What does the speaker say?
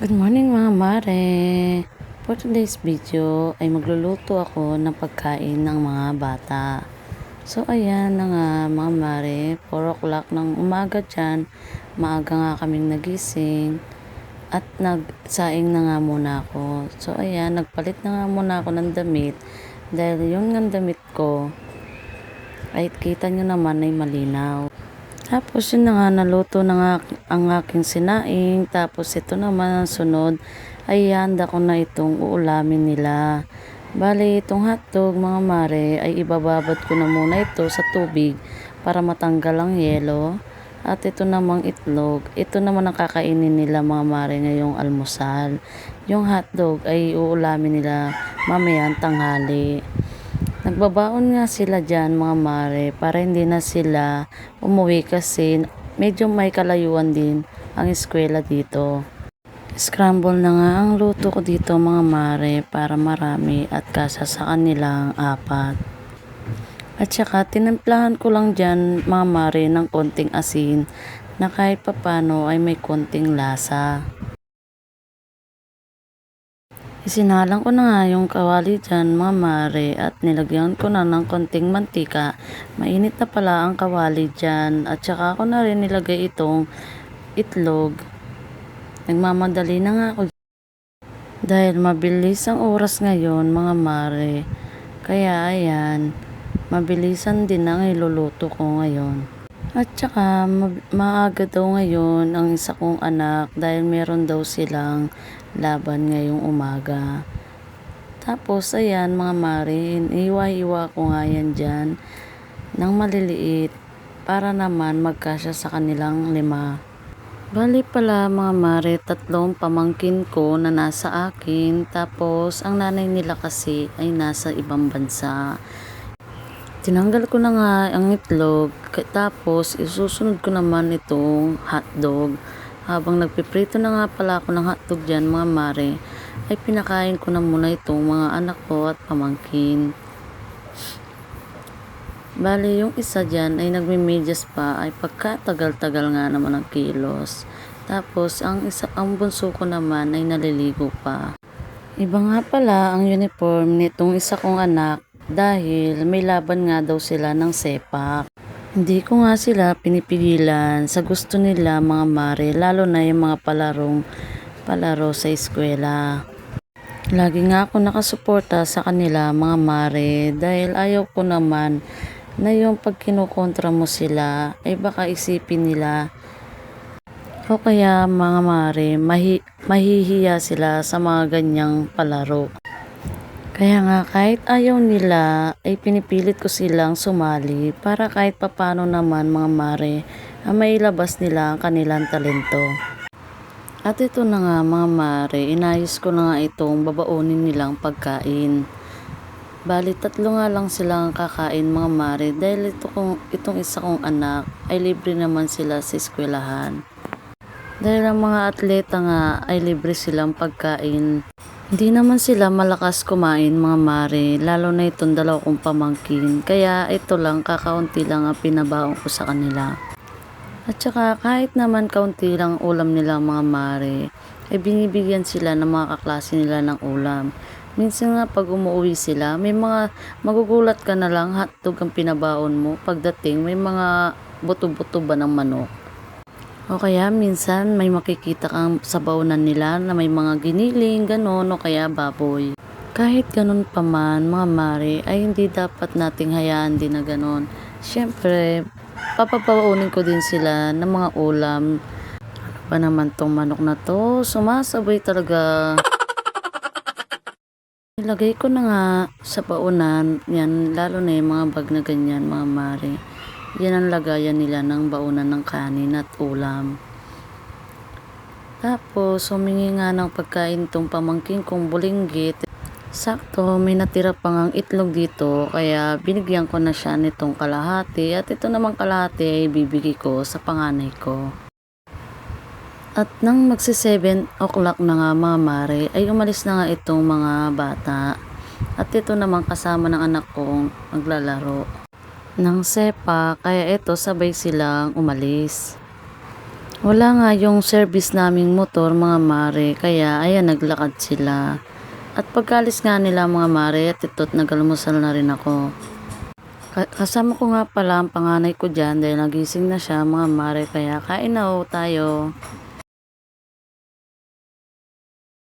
Good morning mga mare! For today's video ay magluluto ako ng pagkain ng mga bata. So ayan na nga mga mare, 4 o'clock ng umaga dyan, maaga nga kaming nagising at nagsaing na nga muna ako. So ayan, nagpalit na nga muna ako ng damit dahil yung ng damit ko ay kita nyo naman ay malinaw. Tapos yun na nga, naluto na nga ang aking sinaing. Tapos ito naman ang sunod ay handa ko na itong uulamin nila. Bali, itong hotdog mga mare ay ibababad ko na muna ito sa tubig para matanggal ang yelo. At ito namang itlog, ito naman ang kakainin nila mga mare ngayong almusal. Yung hotdog ay uulamin nila mamayang tanghali. Nagbabaon nga sila dyan mga mare para hindi na sila umuwi kasi medyo may kalayuan din ang eskwela dito. Scramble na nga ang luto ko dito mga mare para marami at kasa sa kanilang 4. At saka tinimplahan ko lang dyan mga mare ng konting asin na kahit papano ay may konting lasa. Isinalang ko na nga yung kawali dyan mga mare at nilagyan ko na ng konting mantika. Mainit na pala ang kawali dyan at saka ko na rin nilagay itong itlog. Nagmamadali na nga ako dahil mabilis ang oras ngayon mga mare. Kaya ayan, mabilisan din ang iluluto ko ngayon. At saka maaga daw ngayon ang isa kong anak dahil meron daw silang laban ngayong umaga. Tapos ayan mga mare, iwa-iwa ko nga yan dyan ng maliliit para naman magkasya sa kanilang 5. Bali pala mga mare, 3 pamangkin ko na nasa akin. Tapos ang nanay nila kasi ay nasa ibang bansa. Tinanggal ko na nga ang itlog, tapos isusunod ko naman itong hotdog. Habang nagpiprito na nga pala ako ng hotdog dyan mga mare, ay pinakain ko na muna itong mga anak ko at pamangkin. Bali yung isa dyan ay nagmimidyas pa, ay pagkatagal-tagal nga naman ang kilos. Tapos ang bunso ko naman ay naliligo pa. Iba nga pala ang uniform nitong isa kong anak dahil may laban nga daw sila ng sepak. Hindi ko nga sila pinipigilan sa gusto nila mga mare, lalo na yung mga palaro sa eskwela. Lagi nga ako nakasuporta sa kanila mga mare dahil ayaw ko naman na yung pag kinukontra mo sila ay baka isipin nila o kaya mga mare mahihiya sila sa mga ganyang palaro. Kaya nga kahit ayaw nila ay pinipilit ko silang sumali para kahit papano naman mga mare mailabas nila ang kanilang talento. At ito na nga mga mare, inayos ko na nga itong babaunin nilang pagkain. Bali 3 nga lang silang kakain mga mare dahil itong isa kong anak ay libre naman sila sa eskwelahan. Dahil ang mga atleta nga ay libre silang pagkain. Hindi naman sila malakas kumain mga mare, lalo na itong 2 kong pamangkin. Kaya ito lang, kakaunti lang ang pinabaon ko sa kanila. At saka kahit naman kaunti lang ulam nila mga mare, ay binibigyan sila ng mga kaklase nila ng ulam. Minsan nga pag umuwi sila, may mga magugulat ka na lang hotdog ang pinabaon mo. Pagdating may mga buto-buto ba ng manok. O kaya minsan may makikita kang sa baunan nila na may mga giniling, ganon, o kaya baboy. Kahit ganon pa man mga mare, ay hindi dapat nating hayaan din na ganon. Siyempre, papapaunin ko din sila ng mga ulam. Ano pa naman tong manok na to? Sumasabay talaga. Ilagay ko na nga sa baunan, yan, lalo na yung mga bag na ganyan mga mare. Yan ang lagayan nila ng baunan ng kanin at ulam. Tapos humingi nga ng pagkain tong pamangkin kong bulinggit. Sakto may natira pang ang itlog dito kaya binigyan ko na siya nitong kalahati at ito namang kalahati ay bibigay ko sa panganay ko. At nang magsi 7 o'clock na nga mga mare ay umalis na nga itong mga bata. At ito namang kasama ng anak kong maglalaro ng sepa, kaya ito sabay silang umalis. Wala nga yung service naming motor mga mare, kaya ayan naglakad sila. At pagkalis nga nila mga mare, tito't nag-almusal na rin ako. Kasama ko nga pala ang panganay ko dyan dahil nagising na siya mga mare, kaya kain na ho tayo.